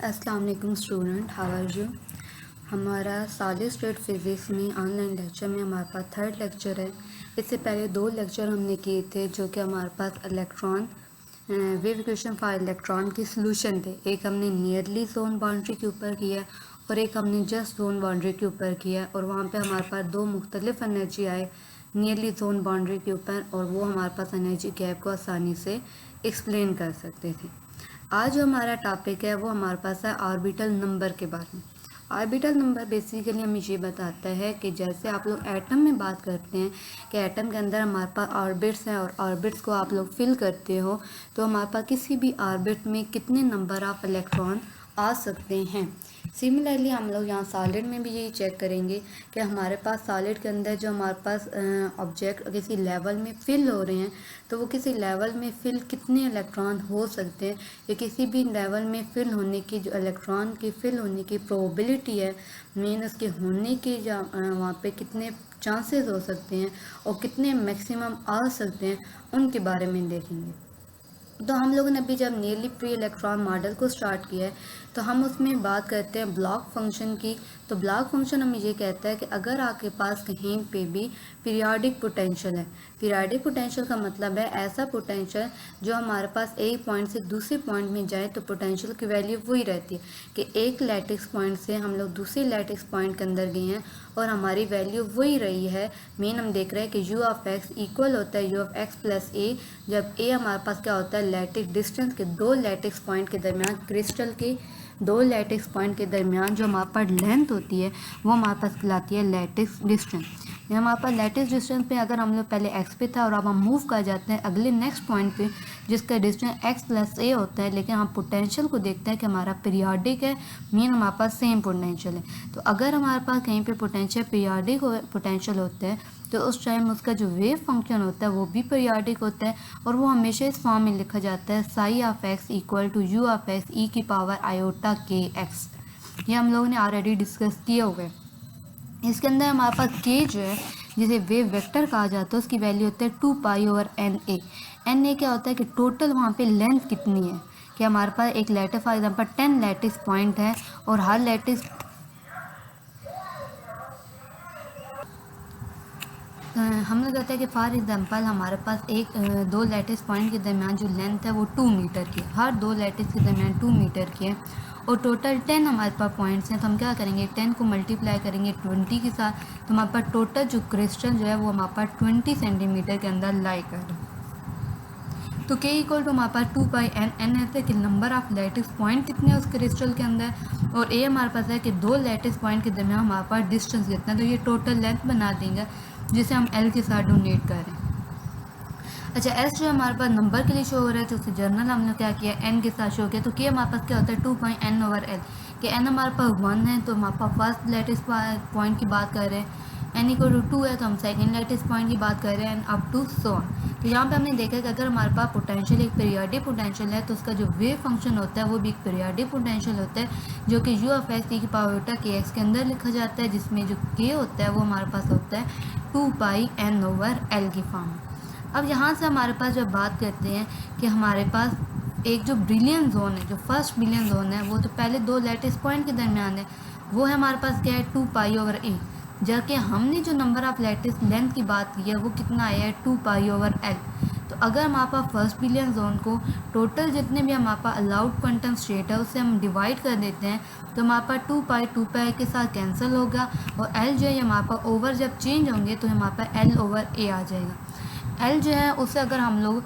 अस्सलाम वालेकुम student, how are you. हमारा सॉलिड स्टेट फिज़िक्स में ऑनलाइन लेक्चर में हमारे पास थर्ड लेक्चर है। इससे पहले 2 लेक्चर हमने किए थे जो कि हमारे पास electron wave equation for electron की सॉल्यूशन थे। एक हमने नियरली जोन बाउंड्री के ऊपर किया और एक हमने जस्ट जोन बाउंड्री के ऊपर किया और वहाँ पे हमारे पास 2 मुख्तलिफ एनर्जी आए नियरली जोन बाउंड्री के ऊपर और वो हमारे पास एनर्जी गैप को आसानी से एक्सप्लेन कर सकते थे। आज जो हमारा टॉपिक है वो हमारे पास है ऑर्बिटल नंबर के बारे में। ऑर्बिटल नंबर बेसिकली हमें ये बताता है कि जैसे आप लोग एटम में बात करते हैं कि एटम के अंदर हमारे पास ऑर्बिट्स हैं और ऑर्बिट्स को आप लोग फिल करते हो तो हमारे पास किसी भी ऑर्बिट में कितने नंबर ऑफ इलेक्ट्रॉन आ सकते हैं। सिमिलरली हम लोग यहाँ सॉलिड में भी यही चेक करेंगे कि हमारे पास सॉलिड के अंदर जो हमारे पास ऑब्जेक्ट किसी लेवल में फिल हो रहे हैं तो वो किसी लेवल में फिल कितने इलेक्ट्रॉन हो सकते हैं या किसी भी लेवल में फिल होने की जो इलेक्ट्रॉन की फिल होने की प्रोबेबिलिटी है मीन उसके होने की वहाँ पे कितने चांसेस हो सकते हैं और कितने मैक्सिमम आ सकते हैं उनके बारे में देखेंगे। तो हम लोगों ने अभी जब नियरली फ्री इलेक्ट्रॉन मॉडल को स्टार्ट किया है तो हम उसमें बात करते हैं ब्लॉक फंक्शन की। तो ब्लॉक फंक्शन हमें ये कहता है कि अगर आपके पास कहीं पे भी पीरियोडिक पोटेंशियल है, पीरियोडिक पोटेंशियल का मतलब है ऐसा पोटेंशियल जो हमारे पास एक पॉइंट से दूसरे पॉइंट में जाए तो पोटेंशियल की वैल्यू वही रहती है कि एक लैटिक्स पॉइंट से हम लोग दूसरे लैटिक्स पॉइंट के अंदर गए हैं और हमारी वैल्यू वही रही है। मेन हम देख रहे हैं कि यू ऑफ एक्स इक्वल होता है यू ऑफ एक्स प्लस ए, जब ए हमारे पास क्या होता है लैटिक्स डिस्टेंस के 2 लैटिक्स पॉइंट के दरमियान, क्रिस्टल के 2 लैटिक्स पॉइंट के दरमियान जो हमारे पास लेंथ होती है वो हमारे पास कहलाती है लैटिक्स डिस्टेंस। ये हमारे पास लैटिक्स डिस्टेंस पे अगर हम लोग पहले एक्स पे था और अब हम मूव कर जाते हैं अगले नेक्स्ट पॉइंट पे जिसका डिस्टेंस एक्स प्लस ए होता है, लेकिन हम पोटेंशियल को देखते हैं कि हमारा पीरियोडिक है, मीन हमारे पास सेम पोटेंशियल है। तो अगर हमारे पास कहीं पे पोटेंशियल पीरियोडिक पोटेंशियल होता है तो उस टाइम उसका जो वेव फंक्शन होता है वो भी पीरियोडिक होता है और वो हमेशा इस फॉर्म में लिखा जाता है psi of x equal to u of x e की पावर आयोटा के एक्स। ये हम लोगों ने ऑलरेडी डिस्कस किया हुआ है। इसके अंदर हमारे पास के जो है जिसे वेव वेक्टर कहा जाता है उसकी वैल्यू होता है 2 pi over n a. N a क्या होता है कि टोटल वहाँ पे लेंथ कितनी है कि हमारे पास एक lattice for example 10 lattice point है और हर लैटिस हम लोग कहते हैं कि फॉर एग्जांपल हमारे पास एक 2 लैटिस पॉइंट के दरमियान जो लेंथ है वो 2 मीटर की है, हर 2 लैटिस के दरमियान 2 मीटर की है और टोटल 10 हमारे पास पॉइंट्स हैं। तो हम क्या करेंगे 10 को मल्टीप्लाई करेंगे 20 के साथ तो हमारे पास टोटल जो क्रिस्टल जो है वो हमारे पास 20 सेंटीमीटर के अंदर लाई कर रहे हैं। तो के इक्वल टू हमारे पास 2 पाई एन, एन ऐसे कि नंबर ऑफ लैटिस पॉइंट कितने हैं उस क्रिस्टल के अंदर और ए हमारे पास है कि 2 लैटिस पॉइंट के दरमियान हमारे पास डिस्टेंस कितना है। तो ये टोटल लेंथ बना देंगे जिसे हम एल के साथ डोनेट कर रहे हैं। अच्छा एस जो हमारे पास नंबर के लिए शो हो रहा है तो उसे जर्नल हमने क्या किया एन के साथ शो किया। तो के हमारे पास क्या होता है 2 पॉइंट एन ओवर एल कि एन हमारे पास 1 है तो हमारे पास फर्स्ट लेटेस्ट पॉइंट की बात कर रहे हैं, एन इक्वल टू 2 है तो हम सेकंड लेटेस्ट पॉइंट की बात कर रहे हैं and up to so on. तो यहाँ पे हमने देखा कि अगर हमारे पास पोटेंशियल एक पीरियोडिक पोटेंशियल है तो उसका जो वेव फंक्शन होता है वो भी एक पीरियोडिक पोटेंशियल होता है जो कि यू ऑफ एक्स ई की पावर होता है के एक्स के अंदर लिखा जाता है, जिसमें जो के होता है वो हमारे पास होता है 2 पाई एन ओवर एल की फॉर्म में। अब यहाँ से हमारे पास जब बात करते हैं कि हमारे पास एक जो ब्रिलियन जोन है, जो फर्स्ट ब्रिलियन जोन है वो तो पहले 2 लैटिस पॉइंट के दरमियान है, वो है हमारे पास क्या है 2 पाई ओवर ए, जबकि हमने जो नंबर ऑफ लैटिस लेंथ की बात की है वो कितना आया है 2 पाई ओवर एल। तो अगर हमारे पास फर्स्ट ब्रिलियन जोन को टोटल जितने भी हमारे पास अलाउड क्वांटम स्टेट है उससे हम डिवाइड कर देते हैं तो हमारे पास 2 पाई के साथ कैंसिल होगा और एल जो है हमारे पास ओवर जब चेंज होंगे तो हमारे पास एल ओवर ए आ जाएगा। एल जो है उसे अगर हम लोग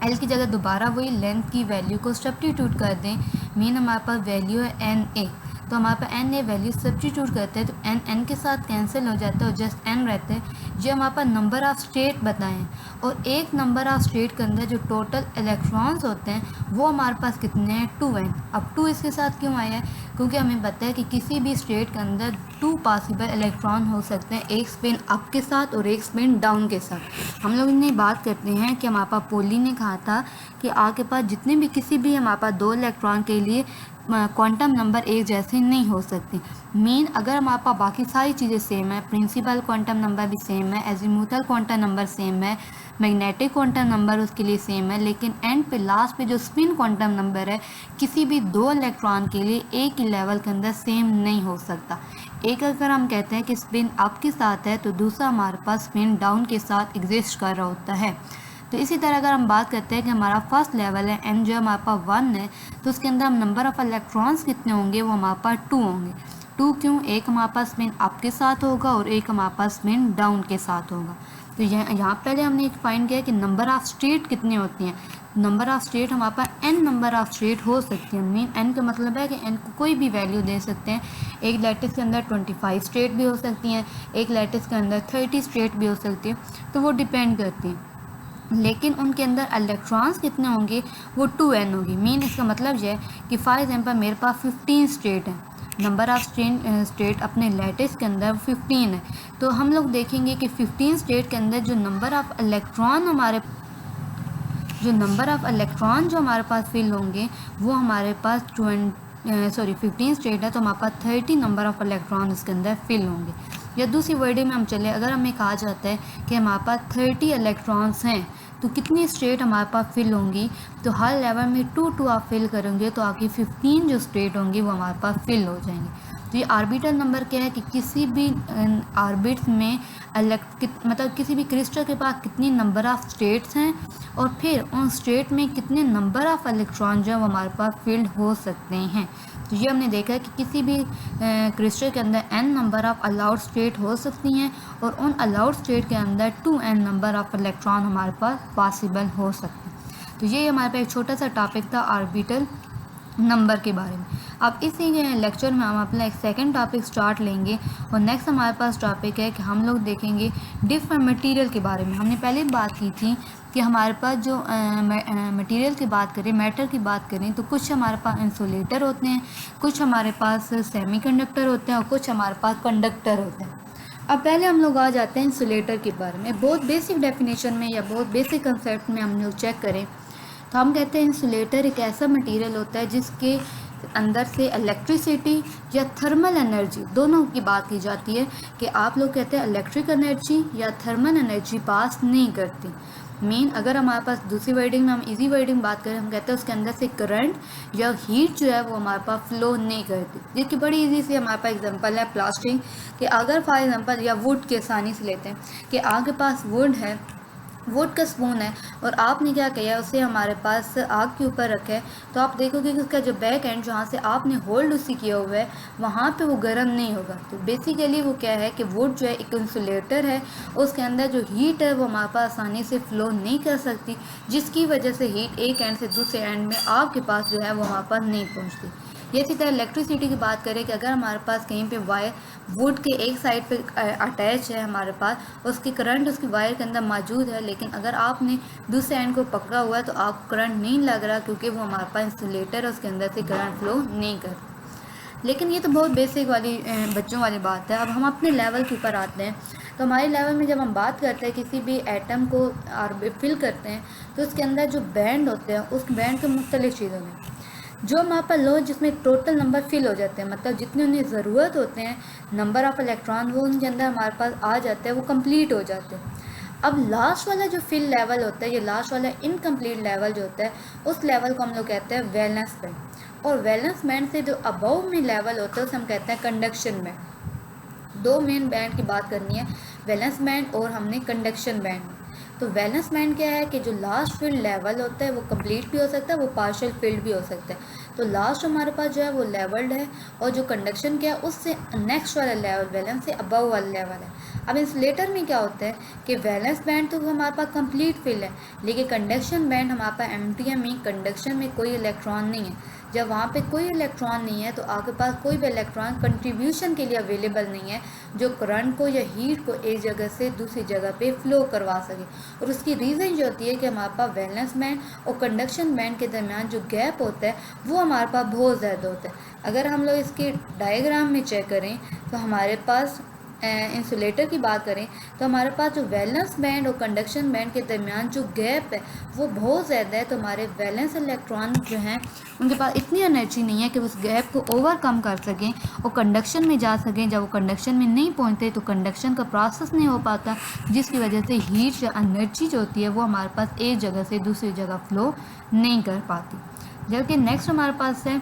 एल की जगह दोबारा वही लेंथ की वैल्यू को सब्स्टिट्यूट कर दें, मीन हमारे पास वैल्यू है एन ए, तो हमारे पास एन ए वैल्यू सब्स्टिट्यूट करते हैं तो एन एन के साथ कैंसिल हो जाता है और जस्ट एन रहते हैं जो हमारे पास नंबर ऑफ़ स्टेट बताएं और एक नंबर ऑफ़ स्टेट के अंदर जो टोटल इलेक्ट्रॉन्स होते हैं वो हमारे पास कितने हैं 2n। अब 2 इसके साथ क्यों आया है क्योंकि हमें पता है कि किसी भी स्टेट के अंदर 2 पॉसिबल इलेक्ट्रॉन हो सकते हैं, एक स्पिन अप के साथ और एक स्पिन डाउन के साथ। हम लोग इन्हें बात करते हैं कि हमारे पास पोली ने कहा था कि आपके पास जितने भी किसी भी हमारे पास 2 इलेक्ट्रॉन के लिए क्वांटम नंबर एक जैसे नहीं हो सकते। मीन अगर हमारे पास बाकी सारी चीज़ें सेम है, प्रिंसिपल क्वांटम नंबर भी सेम है, एजीमुथल क्वांटम नंबर सेम है, मैग्नेटिक क्वांटम नंबर उसके लिए सेम है, लेकिन एंड पे लास्ट पे जो स्पिन क्वांटम नंबर है किसी भी दो इलेक्ट्रॉन के लिए एक ही लेवल के अंदर सेम नहीं हो सकता। एक अगर हम कहते हैं कि स्पिन अप के साथ है तो दूसरा हमारे पास स्पिन डाउन के साथ एग्जिस्ट कर रहा होता है। तो इसी तरह अगर हम बात करते हैं कि हमारा फर्स्ट लेवल है एन, जो हमारे पास 1 है, तो उसके अंदर हम नंबर ऑफ़ इलेक्ट्रॉन्स कितने होंगे, वो हमारे पास 2 होंगे। 2 क्यों? एक हमारे पास स्पिन अप के साथ होगा और एक हमारे पास स्पिन डाउन के साथ होगा। तो यहाँ पहले हमने एक फाइंड किया कि नंबर ऑफ़ स्टेट कितनी होती हैं। नंबर ऑफ़ स्टेट हमारे पास n नंबर ऑफ़ स्टेट हो सकती है। मीन n का मतलब है कि n को कोई भी वैल्यू दे सकते हैं। एक लैटिस के अंदर 25 स्टेट भी हो सकती हैं, एक लैटिस के अंदर 30 स्टेट भी हो सकती है, तो वो डिपेंड करती हैं। लेकिन उनके अंदर इलेक्ट्रॉन्स कितने होंगे, वो 2n होगी। मीन इसका मतलब ये है कि फॉर एग्जांपल मेरे पास 15 स्टेट हैं, नंबर ऑफ़ स्टेट अपने लैटिस के अंदर 15 है, तो हम लोग देखेंगे कि 15 स्टेट के अंदर जो नंबर ऑफ़ इलेक्ट्रॉन जो हमारे पास फिल होंगे वो हमारे पास 15 स्टेट है, तो हमारे पास 30 नंबर ऑफ़ इलेक्ट्रॉन इसके अंदर फिल होंगे। या दूसरी वर्ड में हम चले, अगर हमें कहा जाता है कि हमारे पास 30 इलेक्ट्रॉन्स हैं तो कितनी स्टेट हमारे पास फिल होंगी, तो हर लेवल में 2 आप फिल करेंगे तो आगे 15 जो स्टेट होंगी वो हमारे पास फिल हो जाएंगे। तो ये आर्बिटल नंबर क्या है कि किसी भी आर्बिट्स में मतलब किसी भी क्रिस्टल के पास कितनी नंबर ऑफ़ स्टेट्स हैं और फिर उन स्टेट में कितने नंबर ऑफ़ इलेक्ट्रॉन जो है वो हमारे पास फिल्ड हो सकते हैं। तो ये हमने देखा है कि किसी भी क्रिस्टल के अंदर n number of allowed state हो सकती हैं और उन अलाउड स्टेट के अंदर 2n नंबर ऑफ़ इलेक्ट्रॉन हमारे पास पॉसिबल हो सकते हैं। तो ये हमारे पास एक छोटा सा टॉपिक था आर्बिटल नंबर के बारे में। अब इसी लेक्चर में हम अपना एक सेकंड टॉपिक स्टार्ट लेंगे और नेक्स्ट हमारे पास टॉपिक है कि हम लोग देखेंगे डिफरेंट मटेरियल के बारे में। हमने पहले बात की थी कि हमारे पास जो मटेरियल की बात करें, मैटर की बात करें, तो कुछ हमारे पास इंसुलेटर होते हैं, कुछ हमारे पास सेमीकंडक्टर होते हैं और कुछ हमारे पास कंडक्टर होते हैं। अब पहले हम लोग आ जाते हैं इंसुलेटर के बारे में। बहुत बेसिक डेफिनेशन में या बहुत बेसिक कंसेप्ट में हम लोग चेक करें तो हम कहते हैं इंसुलेटर एक ऐसा मटेरियल होता है जिसके अंदर से इलेक्ट्रिसिटी या थर्मल एनर्जी दोनों की बात की जाती है कि आप लोग कहते हैं इलेक्ट्रिक एनर्जी या थर्मल एनर्जी पास नहीं करती। मीन अगर हमारे पास दूसरी वर्डिंग में हम इजी वर्डिंग बात करें, हम कहते हैं उसके अंदर से करंट या हीट जो है वो हमारे पास फ्लो नहीं करती। जिसकी बड़ी इजी से हमारे पास एग्जांपल है प्लास्टिक कि अगर फॉर एग्जांपल या वुड के आसानी से लेते हैं कि आपके पास वुड है, वुड का स्पून है और आपने क्या किया, उसे हमारे पास आग के ऊपर रखा है, तो आप देखोगे कि उसका जो बैक एंड जहाँ से आपने होल्ड उसी किया हुआ है वहाँ पे वो गर्म नहीं होगा। तो बेसिकली वो क्या है कि वुड जो है एक इंसुलेटर है, उसके अंदर जो हीट है वो हमारे पास आसानी से फ्लो नहीं कर सकती, जिसकी वजह से हीट एक एंड से दूसरे एंड में आग के पास जो है वो हमारे पास नहीं पहुँचती। ये इसी तरह इलेक्ट्रिसिटी की बात करें कि अगर हमारे पास कहीं पे वायर वुड के एक साइड पे अटैच है हमारे पास, उसकी करंट उसकी वायर के अंदर मौजूद है, लेकिन अगर आपने दूसरे एंड को पकड़ा हुआ है तो आपको करंट नहीं लग रहा क्योंकि वो हमारे पास इंसुलेटर है, उसके अंदर से करंट फ्लो नहीं करता। लेकिन ये तो बहुत बेसिक वाली बच्चों वाली बात है। अब हम अपने लेवल के ऊपर आते हैं। तो हमारे लेवल में जब हम बात करते हैं किसी भी एटम को फिल करते हैं तो उसके अंदर जो बैंड होते हैं उस बैंड के मुख्तलिफ चीज़ों में जो हमारे पास लो जिसमें टोटल नंबर फिल हो जाते हैं, मतलब जितने उन्हें ज़रूरत होते हैं नंबर ऑफ़ इलेक्ट्रॉन वो उनके अंदर हमारे पास आ जाते हैं, वो कंप्लीट हो जाते हैं। अब लास्ट वाला जो फिल लेवल होता है, ये लास्ट वाला इनकम्प्लीट लेवल जो होता है, उस लेवल को हम लोग कहते हैं वैलेंस बैंड। और वैलेंस बैंड से जो अबव में लेवल होता है उसे हम कहते हैं कंडक्शन बैंड। दो मेन बैंड की बात करनी है, वैलेंस बैंड और हमने कंडक्शन बैंड। तो वैलेंस बैंड क्या है कि जो लास्ट फील्ड लेवल होता है वो कंप्लीट भी हो सकता है, वो पार्शियल फील्ड भी हो सकता है। तो लास्ट हमारे पास जो है वो लेवल्ड है और जो कंडक्शन क्या है उससे नेक्स्ट वाला लेवल वैलेंस से अबव वाला लेवल है। अब इंसुलेटर में क्या होता है कि वैलेंस बैंड तो हमारे पास कंप्लीट फील्ड है, लेकिन कंडक्शन बैंड हमारे पास एम्प्टी है, में कंडक्शन में कोई इलेक्ट्रॉन नहीं है। जब वहाँ पे कोई इलेक्ट्रॉन नहीं है तो आपके पास कोई भी इलेक्ट्रॉन कंट्रीब्यूशन के लिए अवेलेबल नहीं है जो करंट को या हीट को एक जगह से दूसरी जगह पे फ्लो करवा सके। और उसकी रीज़न जो होती है कि हमारे पास वैलेंस बैंड और कंडक्शन बैंड के दरमियान जो गैप होता है वो हमारे पास बहुत ज़्यादा होता है। अगर हम लोग इसके डायग्राम में चेक करें तो हमारे पास इंसुलेटर की बात करें तो हमारे पास जो वैलेंस बैंड और कंडक्शन बैंड के दरमियान जो गैप है वो बहुत ज़्यादा है। तो हमारे वैलेंस इलेक्ट्रॉन जो हैं उनके पास इतनी एनर्जी नहीं है कि उस गैप को ओवरकम कर सकें और कंडक्शन में जा सकें। जब वो कंडक्शन में नहीं पहुंचते तो कंडक्शन का प्रोसेस नहीं हो पाता, जिसकी वजह से हीट या एनर्जी जो होती है वो हमारे पास एक जगह से दूसरी जगह फ्लो नहीं कर पाती। जबकि नेक्स्ट हमारे पास है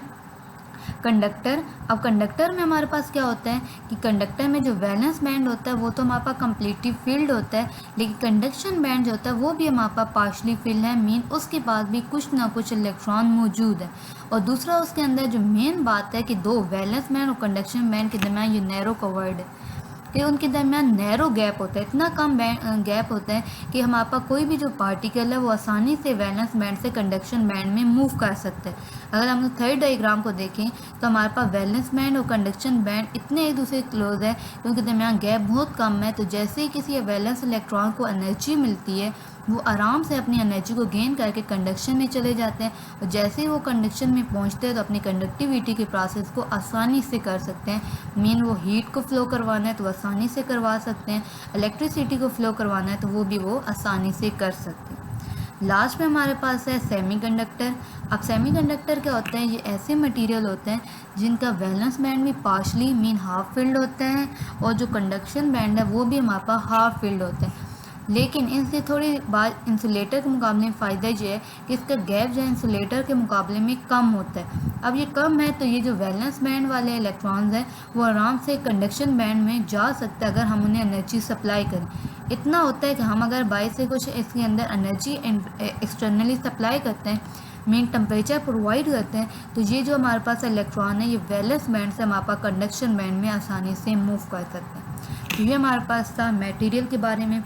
कंडक्टर। अब कंडक्टर में हमारे पास क्या होता है कि कंडक्टर में जो वैलेंस बैंड होता है वो तो हमारे पास कम्प्लीटली फिल्ड होता है, लेकिन कंडक्शन बैंड जो होता है वो भी हमारे पास पार्शली फिल्ड है। मीन उसके पास भी कुछ ना कुछ इलेक्ट्रॉन मौजूद है। और दूसरा उसके अंदर जो मेन बात है कि दो वैलेंस बैंड और कंडक्शन बैंड के दरमियान ये नैरो कवर्ड है कि उनके दरमियान नैरो गैप होता है, इतना कम गैप होता है कि हमारे पास कोई भी जो पार्टिकल है वो आसानी से वैलेंस बैंड से कंडक्शन बैंड में मूव कर सकते हैं। अगर हम थर्ड डायग्राम को देखें तो हमारे पास वैलेंस बैंड और कंडक्शन बैंड इतने एक दूसरे के क्लोज है कि उनके दरमियान गैप बहुत कम है। तो जैसे ही किसी वैलेंस इलेक्ट्रॉन को एनर्जी मिलती है वो आराम से अपनी एनर्जी को गेन करके कंडक्शन में चले जाते हैं, और जैसे ही वो कंडक्शन में पहुंचते हैं तो अपनी कंडक्टिविटी के प्रोसेस को आसानी से कर सकते हैं। मीन वो हीट को फ्लो करवाना है तो आसानी से करवा सकते हैं, इलेक्ट्रिसिटी को फ्लो करवाना है तो वो भी वो आसानी से कर सकते हैं। लास्ट में हमारे पास है सेमीकंडक्टर। अब सेमीकंडक्टर क्या होते हैं, ये ऐसे मटेरियल होते हैं जिनका वैलेंस बैंड भी पार्शली मीन हाफ फिल्ड होता है और जो कंडक्शन बैंड है वो भी हमारे पास हाफ फिल्ड होता है। लेकिन इनसे थोड़ी बात इंसुलेटर के मुकाबले में फ़ायदा ये है कि इसका गैप जो है इंसुलेटर के मुकाबले में कम होता है। अब ये कम है तो ये जो वैलेंस बैंड वाले इलेक्ट्रॉन्स हैं वो आराम से कंडक्शन बैंड में जा सकते हैं अगर हम उन्हें एनर्जी सप्लाई करें। इतना होता है कि हम अगर बाहर से कुछ इसके अंदर एनर्जी एक्सटर्नली सप्लाई करते हैं, मीन टेम्परेचर प्रोवाइड करते हैं, तो ये जो हमारे पास इलेक्ट्रॉन है ये वैलेंस बैंड से हमारे पास कंडक्शन बैंड में आसानी से मूव कर सकते हैं। तो ये हमारे पास था मटेरियल के बारे में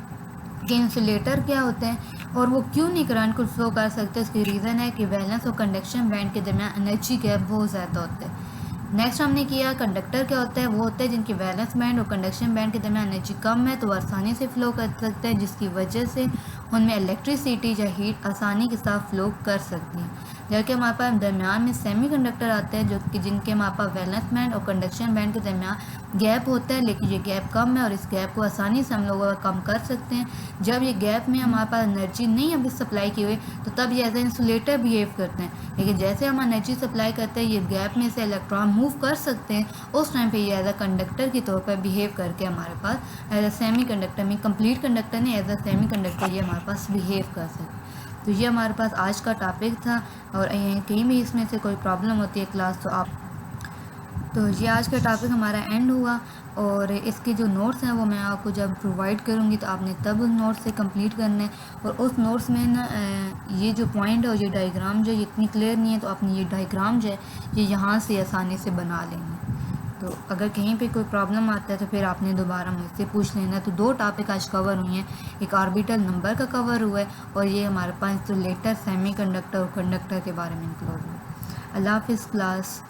कि इंसुलेटर क्या होते हैं और वो क्यों नहीं करंट को फ्लो कर सकते। इसकी रीज़न है कि वैलेंस और कंडक्शन बैंड के दरमियान एनर्जी गैप बहुत ज़्यादा होता है। नेक्स्ट हमने किया कंडक्टर क्या होता है, वो होते हैं जिनकी वैलेंस बैंड और कंडक्शन बैंड के दरमियान एनर्जी कम है तो वो आसानी से फ्लो कर सकते हैं, जिसकी वजह से उनमें इलेक्ट्रिसिटी या हीट आसानी के साथ फ्लो कर सकती है। जबकि हमारे पास दरमियान में सेमीकंडक्टर आते हैं जो कि जिनके हमारे पास वैलेंस बैंड और कंडक्शन बैंड के दरमियान गैप होता है, लेकिन ये गैप कम है और इस गैप को आसानी से हम लोग कम कर सकते हैं। जब ये गैप में हमारे पास एनर्जी नहीं अभी सप्लाई की हुई तो तब ये एज ए इंसुलेटर बिहेव करते हैं, लेकिन जैसे हम एनर्जी सप्लाई करते हैं ये गैप में से इलेक्ट्रॉन मूव कर सकते हैं, उस टाइम पे ये एज अ कंडक्टर के तौर पर बिहेव करके हमारे पास एज अ सेमी कंडक्टर में कंप्लीट कंडक्टर नहीं एज अ सेमी कंडक्टर ये हमारे पास बिहेव कर सकते हैं। तो ये हमारे पास आज का टॉपिक था, और कहीं भी इसमें से कोई प्रॉब्लम होती है क्लास तो ये आज का टॉपिक हमारा एंड हुआ। और इसके जो नोट्स हैं वो मैं आपको जब प्रोवाइड करूँगी तो आपने तब उस नोट्स से कंप्लीट करना है। और उस नोट्स में ना ये जो पॉइंट है और ये डायग्राम जो ये इतनी क्लियर नहीं है तो आपने ये डायग्राम जो है ये यहाँ से आसानी से बना लेंगे। तो अगर कहीं पे कोई प्रॉब्लम आता है तो फिर आपने दोबारा मुझसे पूछ लेना। तो 2 टॉपिक आज कवर हुए हैं, एक ऑर्बिटल नंबर का कवर हुआ है और ये हमारे पास इंसुलेटर सेमीकंडक्टर और कंडक्टर के बारे में इंक्लूड हुआ है। अल्लाह हाफिज़ क्लास।